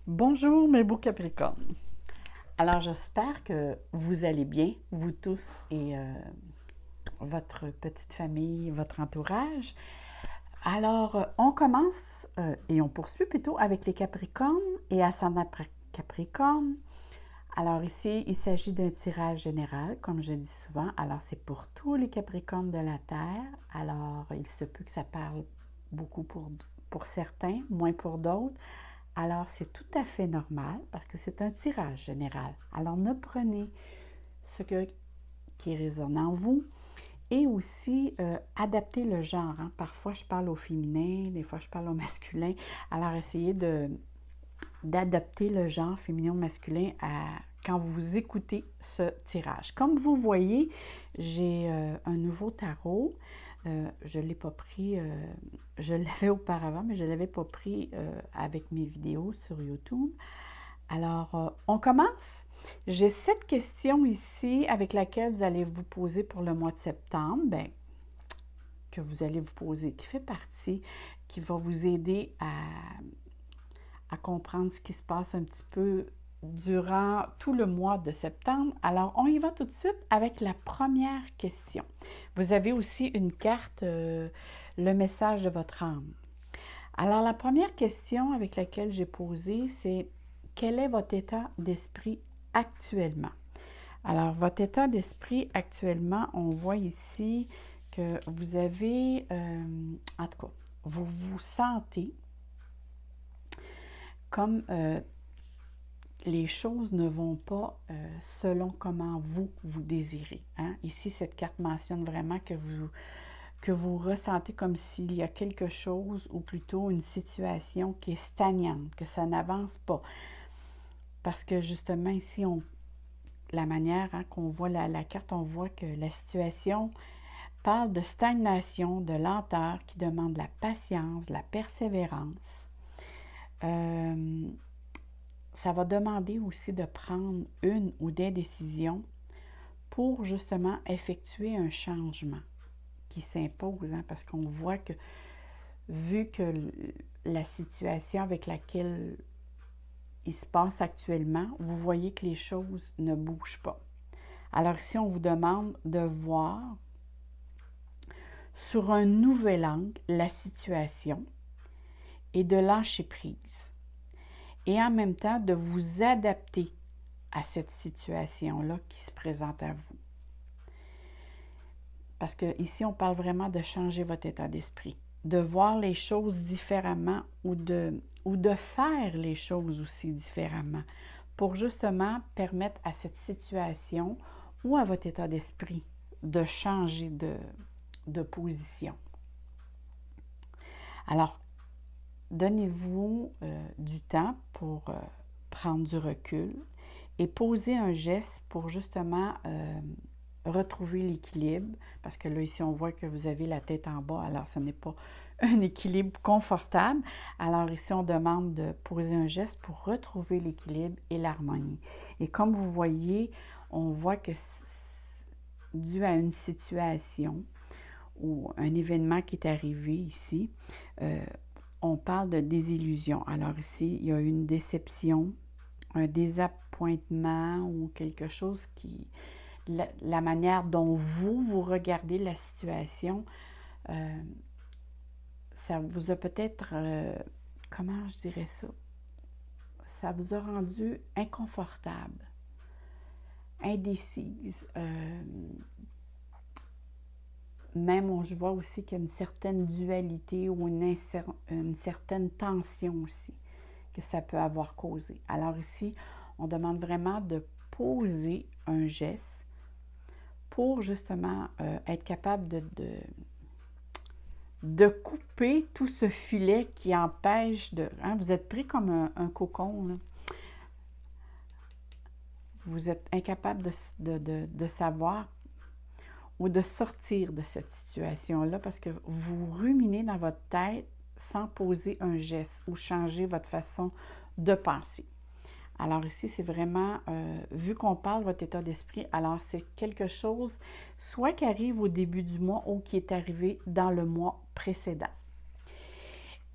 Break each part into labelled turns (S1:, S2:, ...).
S1: Bonjour mes beaux Capricornes. Alors j'espère que vous allez bien, vous tous et votre petite famille, votre entourage. Alors on commence et on poursuit plutôt avec les Capricornes et ascendant Capricorne. Alors ici, il s'agit d'un tirage général, comme je dis souvent. Alors c'est pour tous les Capricornes de la Terre. Alors il se peut que ça parle beaucoup pour certains, moins pour d'autres. Alors, c'est tout à fait normal parce que c'est un tirage général. Alors, ne prenez qui résonne en vous et aussi adaptez le genre. Hein. Parfois, je parle au féminin, des fois, je parle au masculin. Alors, essayez d'adapter le genre féminin ou masculin quand vous écoutez ce tirage. Comme vous voyez, j'ai un nouveau tarot. Je ne l'ai pas pris, je l'avais auparavant, mais je ne l'avais pas pris avec mes vidéos sur YouTube. Alors, on commence. J'ai 7 questions ici avec laquelle vous allez vous poser pour le mois de septembre. Bien, que vous allez vous poser, qui fait partie, qui va vous aider à comprendre ce qui se passe un petit peu durant tout le mois de septembre. Alors, on y va tout de suite avec la première question. Vous avez aussi une carte, le message de votre âme. Alors, la première question avec laquelle j'ai posé, c'est quel est votre état d'esprit actuellement? Alors, votre état d'esprit actuellement, on voit ici que vous avez, en tout cas, vous vous sentez comme les choses ne vont pas selon comment vous désirez. Hein? Ici, cette carte mentionne vraiment que vous ressentez comme s'il y a quelque chose, ou plutôt une situation qui est stagnante, que ça n'avance pas. Parce que justement, ici, la manière qu'on voit la carte, on voit que la situation parle de stagnation, de lenteur, qui demande la patience, la persévérance. Ça va demander aussi de prendre une ou des décisions pour justement effectuer un changement qui s'impose, hein, parce qu'on voit que, vu que la situation avec laquelle il se passe actuellement, vous voyez que les choses ne bougent pas. Alors ici, on vous demande de voir sur un nouvel angle la situation et de lâcher prise. Et en même temps, de vous adapter à cette situation-là qui se présente à vous. Parce qu'ici, on parle vraiment de changer votre état d'esprit, de voir les choses différemment ou de faire les choses aussi différemment pour justement permettre à cette situation ou à votre état d'esprit de changer de position. Alors, donnez-vous du temps pour prendre du recul et poser un geste pour justement retrouver l'équilibre, parce que là, ici, on voit que vous avez la tête en bas, alors ce n'est pas un équilibre confortable. Alors ici, on demande de poser un geste pour retrouver l'équilibre et l'harmonie. Et comme vous voyez, on voit que dû à une situation ou un événement qui est arrivé ici, on parle de désillusion. Alors ici, il y a une déception, un désappointement ou quelque chose qui... La manière dont vous regardez la situation, ça vous a peut-être... comment je dirais ça? Ça vous a rendu inconfortable, indécise. Même, je vois aussi qu'il y a une certaine dualité ou une certaine tension aussi que ça peut avoir causé. Alors ici, on demande vraiment de poser un geste pour justement être capable de couper tout ce filet qui empêche de... Hein, vous êtes pris comme un cocon, là. Vous êtes incapable de savoir ou de sortir de cette situation-là parce que vous ruminez dans votre tête sans poser un geste ou changer votre façon de penser. Alors ici, c'est vraiment, vu qu'on parle de votre état d'esprit, alors c'est quelque chose soit qui arrive au début du mois ou qui est arrivé dans le mois précédent.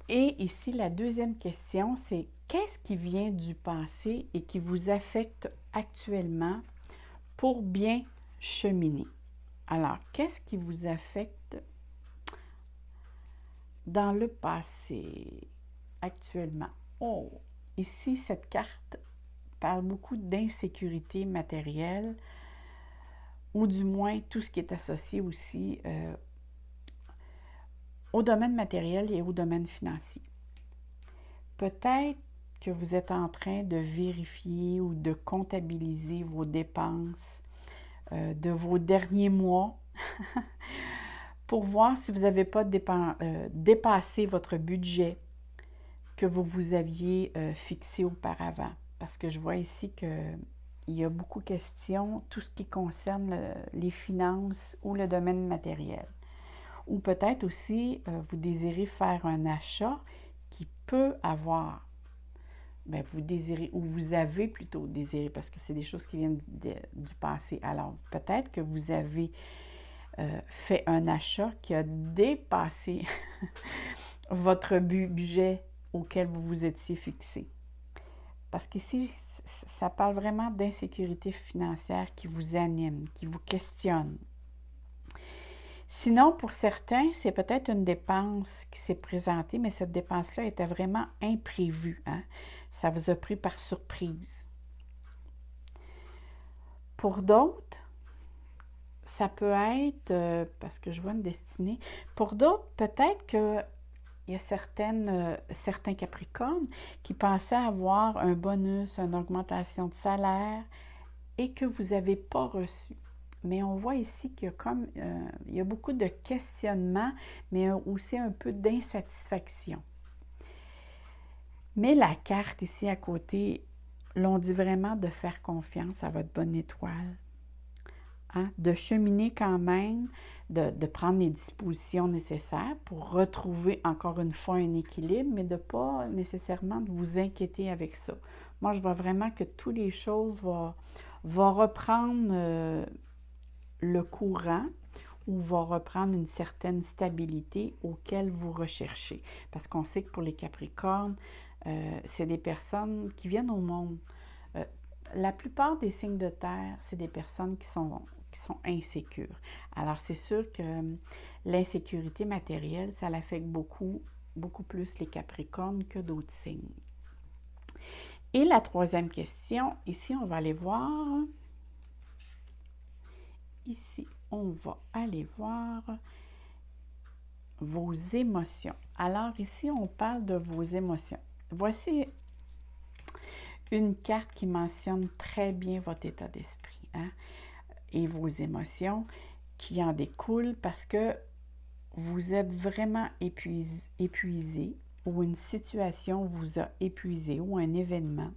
S1: Et ici, la deuxième question, c'est qu'est-ce qui vient du passé et qui vous affecte actuellement pour bien cheminer? Alors, qu'est-ce qui vous affecte dans le passé actuellement? Oh, ici, cette carte parle beaucoup d'insécurité matérielle, ou du moins tout ce qui est associé aussi au domaine matériel et au domaine financier. Peut-être que vous êtes en train de vérifier ou de comptabiliser vos dépenses de vos derniers mois pour voir si vous n'avez pas dépassé votre budget que vous vous aviez fixé auparavant. Parce que je vois ici qu'il y a beaucoup de questions, tout ce qui concerne les finances ou le domaine matériel. Ou peut-être aussi, vous désirez faire un achat qui peut avoir, bien, vous désirez, ou vous avez plutôt désiré, parce que c'est des choses qui viennent du passé. Alors, peut-être que vous avez fait un achat qui a dépassé votre budget auquel vous vous étiez fixé. Parce qu'ici, ça parle vraiment d'insécurité financière qui vous anime, qui vous questionne. Sinon, pour certains, c'est peut-être une dépense qui s'est présentée, mais cette dépense-là était vraiment imprévue. Hein? Ça vous a pris par surprise. Pour d'autres, ça peut être, parce que je vois une destinée, pour d'autres, peut-être qu'il y a certains Capricornes qui pensaient avoir un bonus, une augmentation de salaire et que vous n'avez pas reçu. Mais on voit ici qu'il y a il y a beaucoup de questionnements, mais aussi un peu d'insatisfaction. Mais la carte ici à côté, l'on dit vraiment de faire confiance à votre bonne étoile. Hein? De cheminer quand même, de prendre les dispositions nécessaires pour retrouver encore une fois un équilibre, mais de ne pas nécessairement vous inquiéter avec ça. Moi, je vois vraiment que toutes les choses vont reprendre le courant ou va reprendre une certaine stabilité auquel vous recherchez. Parce qu'on sait que pour les Capricornes, c'est des personnes qui viennent au monde. La plupart des signes de terre, c'est des personnes qui sont insécures. Alors, c'est sûr que l'insécurité matérielle, ça l'affecte beaucoup plus les Capricornes que d'autres signes. Et la troisième question, ici, on va aller voir. Ici, on va aller voir vos émotions. Alors, ici, on parle de vos émotions. Voici une carte qui mentionne très bien votre état d'esprit, hein, et vos émotions qui en découlent parce que vous êtes vraiment épuisé ou une situation vous a épuisé ou un événement.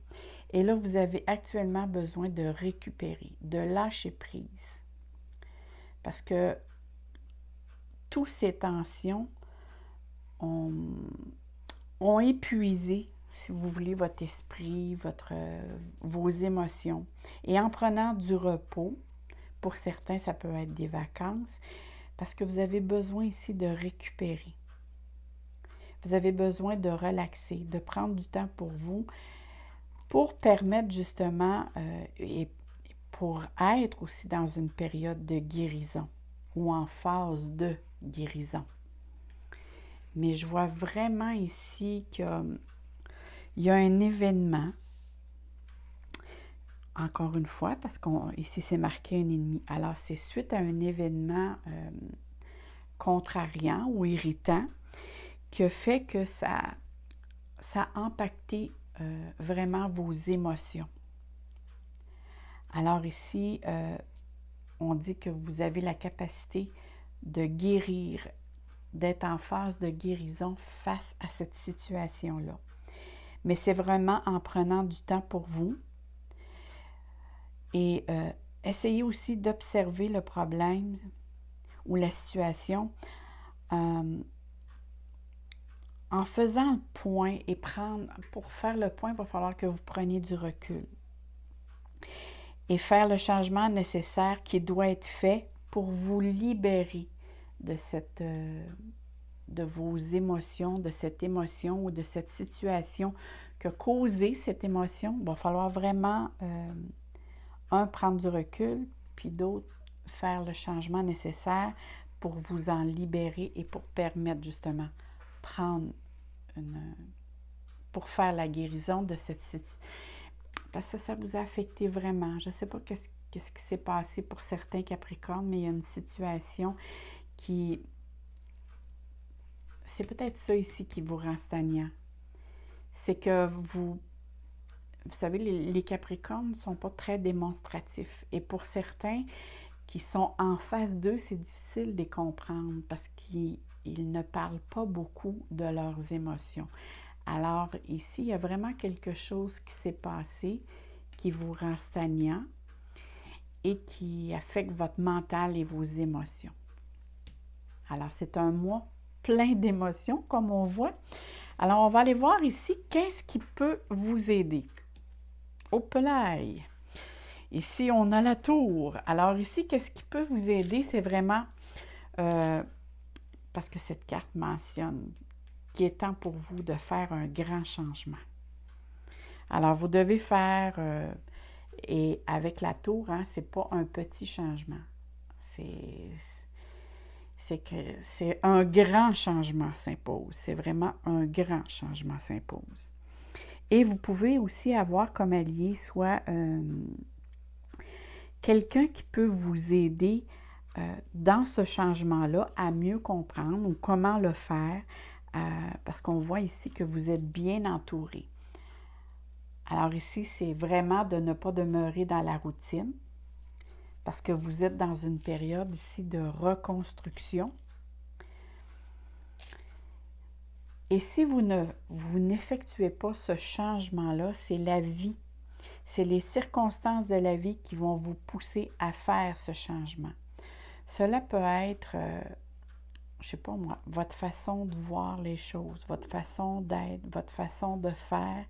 S1: Et là, vous avez actuellement besoin de récupérer, de lâcher prise. Parce que toutes ces tensions ont épuisé, si vous voulez, votre esprit, vos émotions. Et en prenant du repos, pour certains, ça peut être des vacances, parce que vous avez besoin ici de récupérer. Vous avez besoin de relaxer, de prendre du temps pour vous, pour permettre justement, et pour être aussi dans une période de guérison ou en phase de guérison. Mais je vois vraiment ici qu'il y a un événement, encore une fois, parce qu'ici c'est marqué un ennemi. Alors, c'est suite à un événement contrariant ou irritant qui a fait que ça a impacté vraiment vos émotions. Alors ici, on dit que vous avez la capacité de guérir, d'être en phase de guérison face à cette situation-là. Mais c'est vraiment en prenant du temps pour vous et essayez aussi d'observer le problème ou la situation en faisant le point et pour faire le point, il va falloir que vous preniez du recul et faire le changement nécessaire qui doit être fait pour vous libérer de de vos émotions, de cette émotion ou de cette situation qui a causé cette émotion. Il va falloir vraiment, prendre du recul, puis d'autre, faire le changement nécessaire pour vous en libérer et pour permettre justement prendre pour faire la guérison de cette situation. Parce que ça vous a affecté vraiment. Je ne sais pas qu'est-ce qui s'est passé pour certains Capricornes, mais il y a une situation qui... C'est peut-être ça ici qui vous rend stagnant. C'est que vous savez, les Capricornes ne sont pas très démonstratifs. Et pour certains qui sont en face d'eux, c'est difficile de les comprendre parce qu'ils ne parlent pas beaucoup de leurs émotions. Alors ici, il y a vraiment quelque chose qui s'est passé qui vous rend stagnant et qui affecte votre mental et vos émotions. Alors, c'est un mois plein d'émotions, comme on voit. Alors, on va aller voir ici, qu'est-ce qui peut vous aider? Au pelaille. Ici, on a la tour. Alors ici, qu'est-ce qui peut vous aider? C'est vraiment, parce que cette carte mentionne qu'il est temps pour vous de faire un grand changement. Alors, vous devez faire, et avec la tour, hein, c'est pas un petit changement. C'est un grand changement s'impose. C'est vraiment un grand changement s'impose. Et vous pouvez aussi avoir comme allié soit quelqu'un qui peut vous aider dans ce changement-là à mieux comprendre ou comment le faire, parce qu'on voit ici que vous êtes bien entouré. Alors ici, c'est vraiment de ne pas demeurer dans la routine, parce que vous êtes dans une période ici de reconstruction. Et si vous n'effectuez pas ce changement-là, c'est la vie, c'est les circonstances de la vie qui vont vous pousser à faire ce changement. Cela peut être, je ne sais pas moi, votre façon de voir les choses, votre façon d'être, votre façon de faire,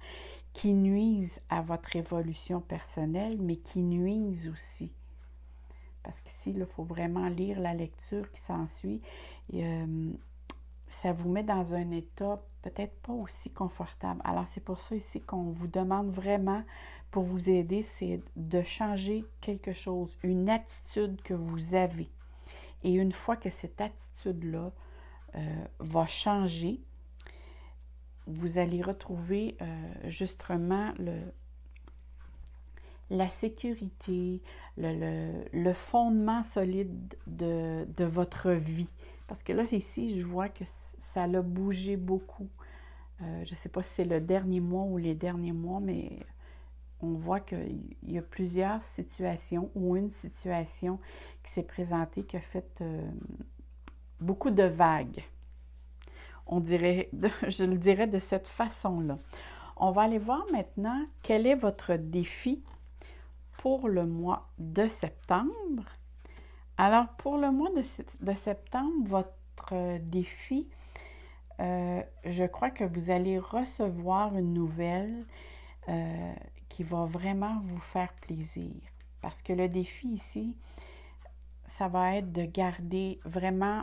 S1: qui nuisent à votre évolution personnelle, mais qui nuisent aussi. Parce qu'ici, il faut vraiment lire la lecture qui s'ensuit. Ça vous met dans un état peut-être pas aussi confortable. Alors, c'est pour ça ici qu'on vous demande vraiment, pour vous aider, c'est de changer quelque chose, une attitude que vous avez. Et une fois que cette attitude-là va changer, vous allez retrouver justement la sécurité, le fondement solide de votre vie. Parce que là, ici, je vois que ça a bougé beaucoup. Je ne sais pas si c'est le dernier mois ou les derniers mois, mais on voit qu'il y a plusieurs situations ou une situation qui s'est présentée qui a fait beaucoup de vagues. On dirait, je le dirais de cette façon-là. On va aller voir maintenant quel est votre défi pour le mois de septembre. Alors, pour le mois de septembre, votre défi, je crois que vous allez recevoir une nouvelle qui va vraiment vous faire plaisir. Parce que le défi ici, ça va être de garder vraiment,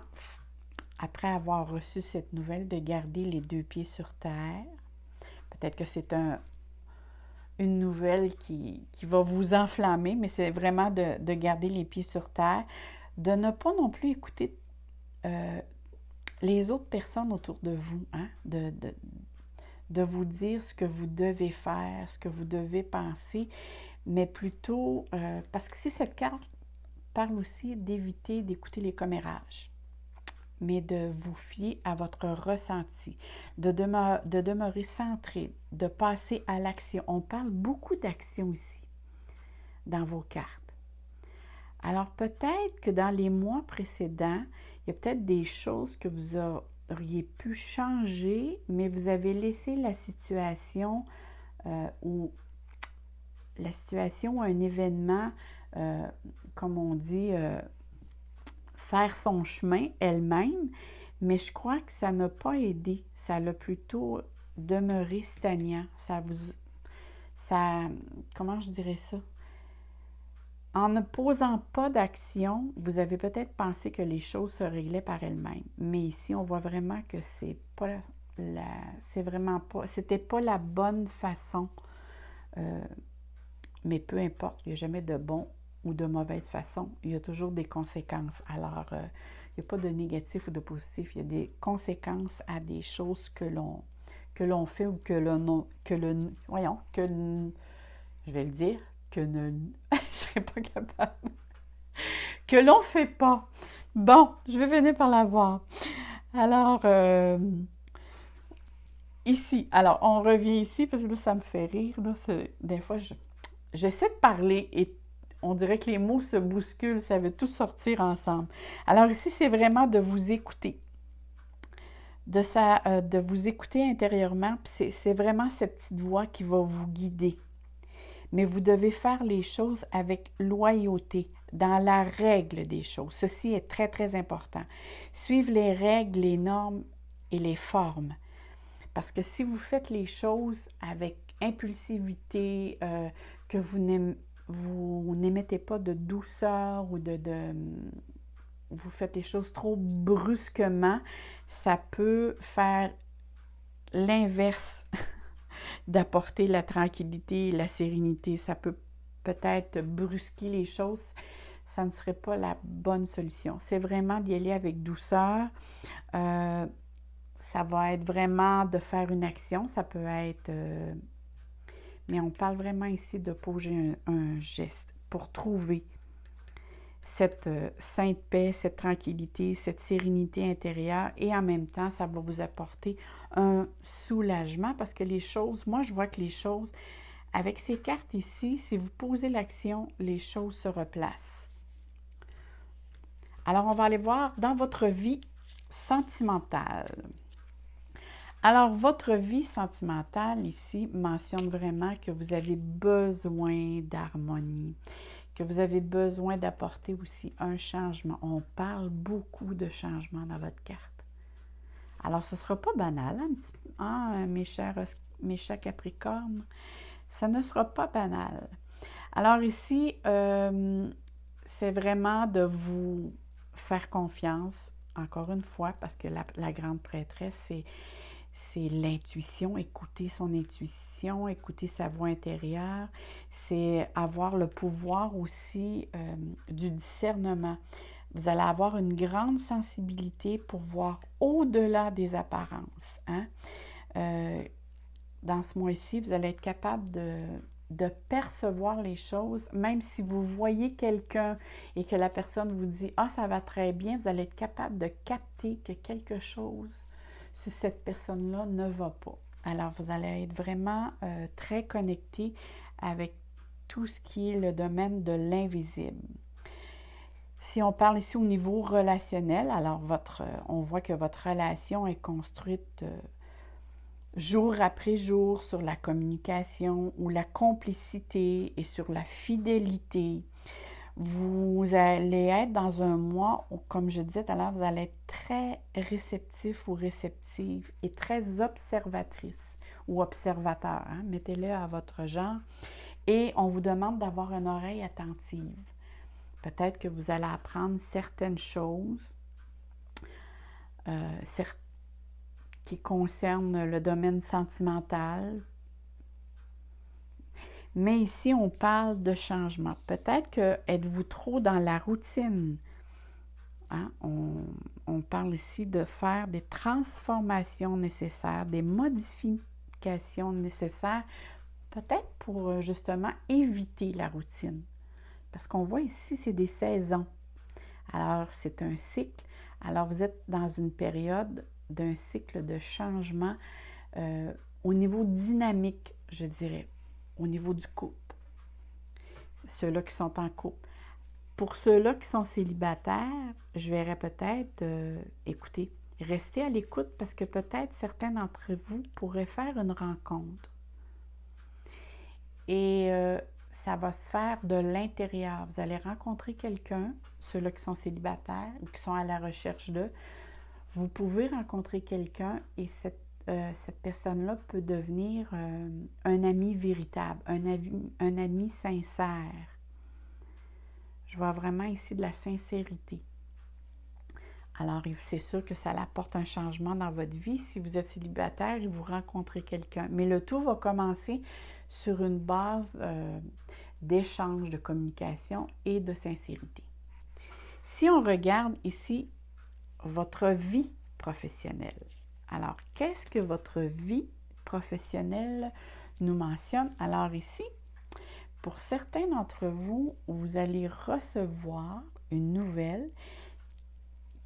S1: après avoir reçu cette nouvelle, de garder les deux pieds sur terre. Peut-être que c'est une nouvelle qui va vous enflammer, mais c'est vraiment de garder les pieds sur terre, de ne pas non plus écouter les autres personnes autour de vous, hein? De vous dire ce que vous devez faire, ce que vous devez penser, mais plutôt, parce que si cette carte parle aussi d'éviter d'écouter les commérages, mais de vous fier à votre ressenti, de demeurer centré, de passer à l'action. On parle beaucoup d'action ici, dans vos cartes. Alors peut-être que dans les mois précédents, il y a peut-être des choses que vous auriez pu changer, mais vous avez laissé la situation ou un événement, comme on dit, faire son chemin elle-même, mais je crois que ça n'a pas aidé. Ça l'a plutôt demeuré stagnant. Comment je dirais ça? En ne posant pas d'action, vous avez peut-être pensé que les choses se réglaient par elles-mêmes. Mais ici, on voit vraiment que c'était pas la bonne façon. Mais peu importe, il n'y a jamais de bon ou de mauvaise façon. Il y a toujours des conséquences. Alors, il n'y a pas de négatif ou de positif. Il y a des conséquences à des choses que l'on fait ou je vais le dire, je serai pas capable, que l'on ne fait pas. Bon, je vais venir par la voir. Alors, ici, alors on revient ici parce que là, ça me fait rire. Là, des fois, j'essaie de parler et on dirait que les mots se bousculent, ça veut tout sortir ensemble. Alors ici, c'est vraiment de vous écouter, de vous écouter intérieurement. C'est vraiment cette petite voix qui va vous guider. Mais vous devez faire les choses avec loyauté, dans la règle des choses. Ceci est très, très important. Suivre les règles, les normes et les formes. Parce que si vous faites les choses avec impulsivité, que vous n'émettez pas de douceur ou vous faites les choses trop brusquement, ça peut faire l'inverse d'apporter la tranquillité, la sérénité. Ça peut peut-être brusquer les choses. Ça ne serait pas la bonne solution. C'est vraiment d'y aller avec douceur. Ça va être vraiment de faire une action. Ça peut être... mais on parle vraiment ici de poser un geste pour trouver cette sainte paix, cette tranquillité, cette sérénité intérieure et en même temps, ça va vous apporter un soulagement parce que les choses, moi je vois que les choses, avec ces cartes ici, si vous posez l'action, les choses se replacent. Alors, on va aller voir dans votre vie sentimentale. Alors, votre vie sentimentale ici mentionne vraiment que vous avez besoin d'harmonie, que vous avez besoin d'apporter aussi un changement. On parle beaucoup de changement dans votre carte. Alors, ce ne sera pas banal, mes chers Capricornes. Ça ne sera pas banal. Alors ici, c'est vraiment de vous faire confiance, encore une fois, parce que la grande prêtresse, c'est l'intuition, écouter son intuition, écouter sa voix intérieure, c'est avoir le pouvoir aussi du discernement. Vous allez avoir une grande sensibilité pour voir au-delà des apparences. Dans ce mois-ci, vous allez être capable de percevoir les choses, même si vous voyez quelqu'un et que la personne vous dit « Ah, ça va très bien », vous allez être capable de capter que quelque chose sur cette personne-là ne va pas. Alors, vous allez être vraiment très connecté avec tout ce qui est le domaine de l'invisible. Si on parle ici au niveau relationnel, alors on voit que votre relation est construite jour après jour sur la communication ou la complicité et sur la fidélité. Vous allez être dans un mois où, comme je disais tout à l'heure, vous allez être très réceptif ou réceptive et très observatrice ou observateur. Mettez-le à votre genre. Et on vous demande d'avoir une oreille attentive. Peut-être que vous allez apprendre certaines choses, qui concernent le domaine sentimental. Mais ici, on parle de changement. Peut-être que êtes-vous trop dans la routine. On parle ici de faire des transformations nécessaires, des modifications nécessaires, peut-être pour justement éviter la routine. Parce qu'on voit ici, c'est des saisons. Alors, c'est un cycle. Alors, vous êtes dans une période d'un cycle de changement au niveau dynamique, je dirais, au niveau du couple. Ceux-là qui sont en couple. Pour ceux-là qui sont célibataires, je verrais peut-être, écoutez, restez à l'écoute parce que peut-être certains d'entre vous pourraient faire une rencontre. Et ça va se faire de l'intérieur. Vous allez rencontrer quelqu'un, ceux-là qui sont célibataires ou qui sont à la recherche d'eux. Vous pouvez rencontrer quelqu'un et cette personne-là peut devenir un ami véritable, un ami sincère. Je vois vraiment ici de la sincérité. Alors, c'est sûr que ça apporte un changement dans votre vie. Si vous êtes célibataire et vous rencontrez quelqu'un. Mais le tout va commencer sur une base d'échange, de communication et de sincérité. Si on regarde ici votre vie professionnelle, alors qu'est-ce que votre vie professionnelle nous mentionne? Alors ici, pour certains d'entre vous, vous allez recevoir une nouvelle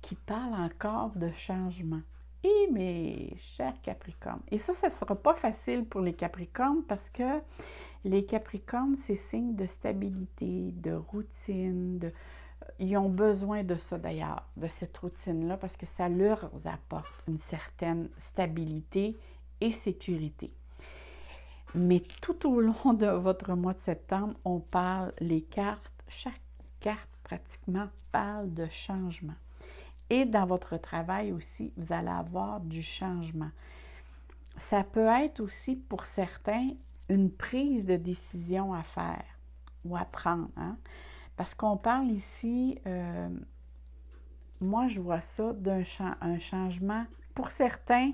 S1: qui parle encore de changement. Et mes chers Capricornes, et ça ne sera pas facile pour les Capricornes parce que les Capricornes, c'est signe de stabilité, de routine, ils ont besoin de ça d'ailleurs, de cette routine-là, parce que ça leur apporte une certaine stabilité et sécurité. Mais tout au long de votre mois de septembre, on parle, les cartes, chaque carte pratiquement parle de changement. Et dans votre travail aussi, vous allez avoir du changement. Ça peut être aussi pour certains une prise de décision à faire ou à prendre, hein? Parce qu'on parle ici, moi je vois ça d'un un changement. Pour certains,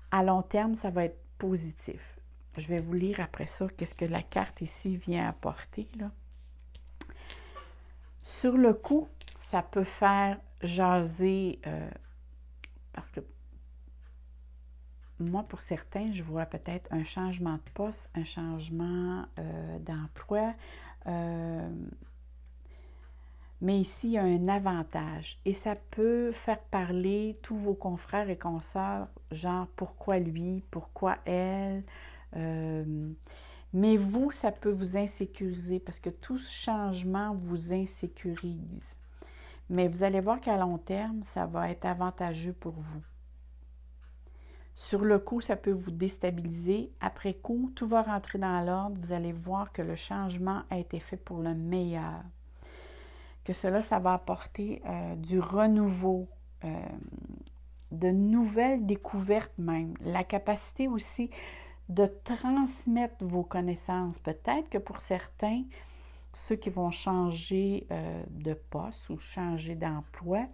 S1: à long terme, ça va être positif. Je vais vous lire après ça qu'est-ce que la carte ici vient apporter, là. Sur le coup, ça peut faire jaser, parce que moi, pour certains, je vois peut-être un changement de poste, un changement d'emploi, mais ici, il y a un avantage et ça peut faire parler tous vos confrères et consoeurs, genre pourquoi lui, pourquoi elle, mais vous, ça peut vous insécuriser parce que tout changement vous insécurise. Mais vous allez voir qu'à long terme, ça va être avantageux pour vous. Sur le coup, ça peut vous déstabiliser. Après coup, tout va rentrer dans l'ordre. Vous allez voir que le changement a été fait pour le meilleur. Que cela, ça va apporter du renouveau, de nouvelles découvertes même. La capacité aussi de transmettre vos connaissances. Peut-être que pour certains, ceux qui vont changer de poste ou changer d'emploi,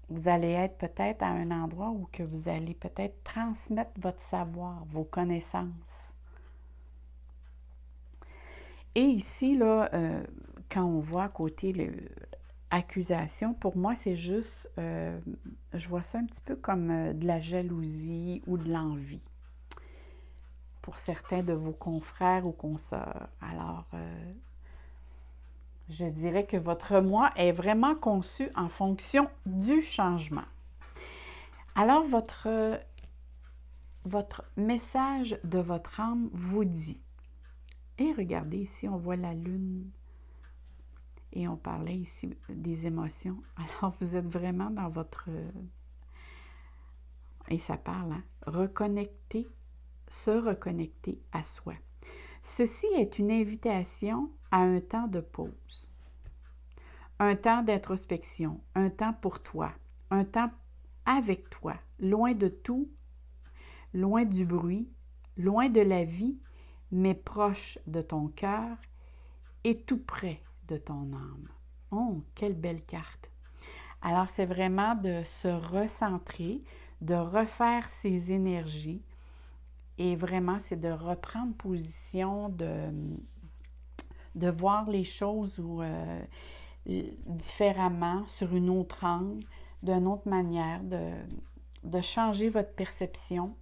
S1: vous allez être peut-être à un endroit où que vous allez peut-être transmettre votre savoir, vos connaissances. Et ici, là, quand on voit à côté l'accusation, pour moi, c'est juste, je vois ça un petit peu comme de la jalousie ou de l'envie pour certains de vos confrères ou consoeurs. Alors, je dirais que votre moi est vraiment conçu en fonction du changement. Alors, votre message de votre âme vous dit, et regardez ici, on voit la lune, et on parlait ici des émotions. Alors, vous êtes vraiment dans votre, et ça parle, hein, se reconnecter à soi. Ceci est une invitation à un temps de pause, un temps d'introspection, un temps pour toi, un temps avec toi, loin de tout, loin du bruit, loin de la vie, mais proche de ton cœur et tout près de ton âme. Oh, quelle belle carte! Alors, c'est vraiment de se recentrer, de refaire ses énergies et vraiment, c'est de reprendre position, de voir les choses différemment, sur une autre angle, d'une autre manière, de changer votre perception.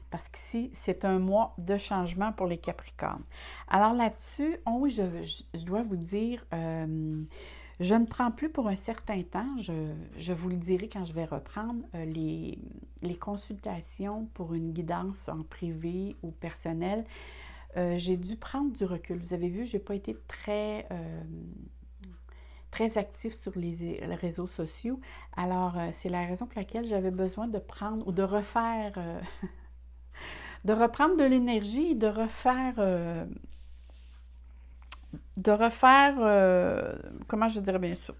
S1: Parce qu'ici, c'est un mois de changement pour les Capricornes. Alors là-dessus, oh oui, je dois vous dire, je ne prends plus pour un certain temps, je vous le dirai quand je vais reprendre, les consultations pour une guidance en privé ou personnel. J'ai dû prendre du recul. Vous avez vu, je n'ai pas été très active sur les réseaux sociaux. Alors, c'est la raison pour laquelle j'avais besoin de prendre ou de refaire... de reprendre de l'énergie, de refaire, comment je dirais bien sûr,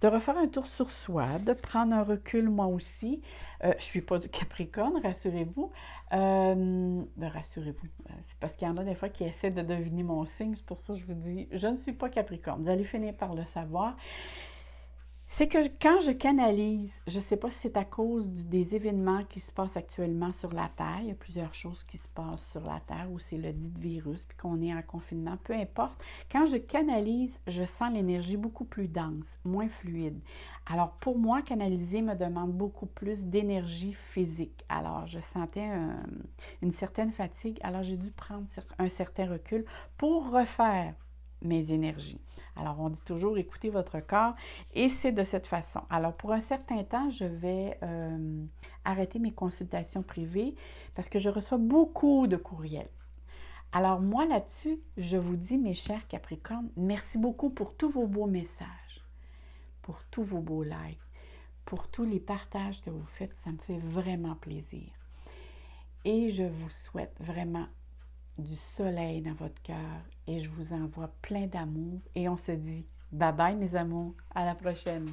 S1: de refaire un tour sur soi, de prendre un recul moi aussi. Je ne suis pas du Capricorne, rassurez-vous. Rassurez-vous, c'est parce qu'il y en a des fois qui essaient de deviner mon signe, c'est pour ça que je vous dis, je ne suis pas Capricorne. Vous allez finir par le savoir. C'est que quand je canalise, je ne sais pas si c'est à cause des événements qui se passent actuellement sur la Terre, il y a plusieurs choses qui se passent sur la Terre, ou c'est le dit virus, puis qu'on est en confinement, peu importe. Quand je canalise, je sens l'énergie beaucoup plus dense, moins fluide. Alors pour moi, canaliser me demande beaucoup plus d'énergie physique. Alors je sentais une certaine fatigue, alors j'ai dû prendre un certain recul pour refaire mes énergies. Alors, on dit toujours écoutez votre corps et c'est de cette façon. Alors, pour un certain temps, je vais arrêter mes consultations privées parce que je reçois beaucoup de courriels. Alors, moi, là-dessus, je vous dis, mes chers Capricornes, merci beaucoup pour tous vos beaux messages, pour tous vos beaux likes, pour tous les partages que vous faites. Ça me fait vraiment plaisir. Et je vous souhaite vraiment du soleil dans votre cœur et je vous envoie plein d'amour et on se dit bye bye mes amours, à la prochaine.